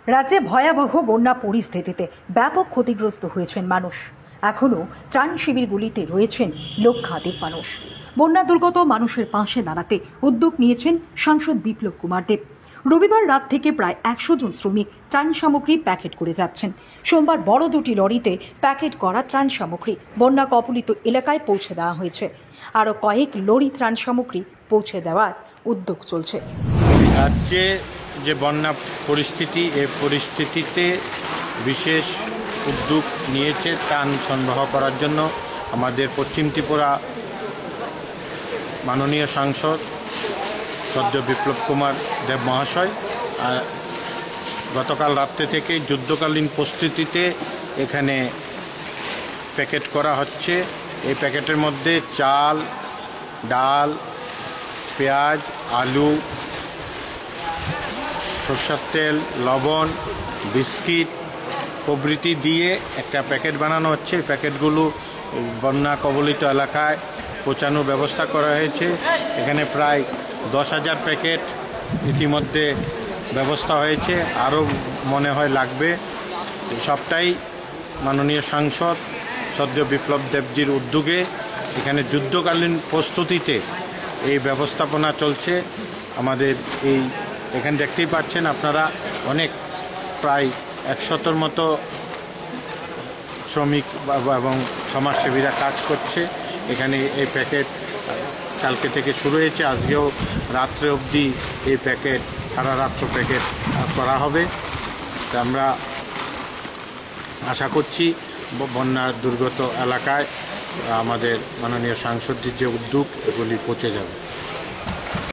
রাজ্যে ভয়াবহ বন্যা পরিস্থিতিতে ব্যাপক ক্ষতিগ্রস্ত হয়েছেন মানুষ। এখনও ত্রাণ শিবিরগুলিতে রয়েছেন লক্ষাধিক মানুষ। বন্যা দুর্গত মানুষের পাশে দাঁড়াতে উদ্যোগ নিয়েছেন সাংসদ বিপ্লব কুমার দেব। রবিবার রাত থেকে প্রায় 100 জন শ্রমিক ত্রাণ সামগ্রী প্যাকেট করে যাচ্ছেন। সোমবার বড় দুটি লরিতে প্যাকেট করা ত্রাণ সামগ্রী বন্যা কবলিত এলাকায় পৌঁছে দেওয়া হয়েছে। আরও কয়েক লরি ত্রাণ সামগ্রী পৌঁছে দেওয়ার উদ্যোগ চলছে। রাজ্যে যে বন্যা পরিস্থিতি, এই পরিস্থিতিতে বিশেষ উদ্যোগ নিয়েছে ত্রাণ সরবরাহ করার জন্য আমাদের পশ্চিম ত্রিপুরা মাননীয় সাংসদ সদ্য বিপ্লব কুমার দেব মহাশয়। গতকাল রাত্রে থেকে যুদ্ধকালীন প্রস্তুতিতে এখানে প্যাকেট করা হচ্ছে। এই প্যাকেটের মধ্যে চাল, ডাল, পেঁয়াজ, আলু, সরষের তেল, লবণ, বিস্কিট প্রভৃতি দিয়ে একটা প্যাকেট বানানো হচ্ছে। প্যাকেটগুলো বন্যা কবলিত এলাকায় পৌঁছানোর ব্যবস্থা করা হয়েছে। এখানে প্রায় 10,000 প্যাকেট ইতিমধ্যে ব্যবস্থা হয়েছে, আরও মনে হয় লাগবে। সবটাই মাননীয় সাংসদ সদ্য বিপ্লব দেবজির উদ্যোগে এখানে যুদ্ধকালীন প্রস্তুতিতে এই ব্যবস্থাপনা চলছে। আমাদের এখানে দেখতেই পাচ্ছেন আপনারা, অনেক প্রায় 100 মতো শ্রমিক এবং সমাজসেবীরা কাজ করছে এখানে। এই প্যাকেট কালকে থেকে শুরু হয়েছে, আজকেও রাত্রে অবধি এই প্যাকেট, সারা রাত্র প্যাকেট করা হবে। তা আমরা আশা করছি বন্যা দুর্গত এলাকায় আমাদের মাননীয় সাংসদের যে উদ্যোগ, এগুলি পৌঁছে যাবে।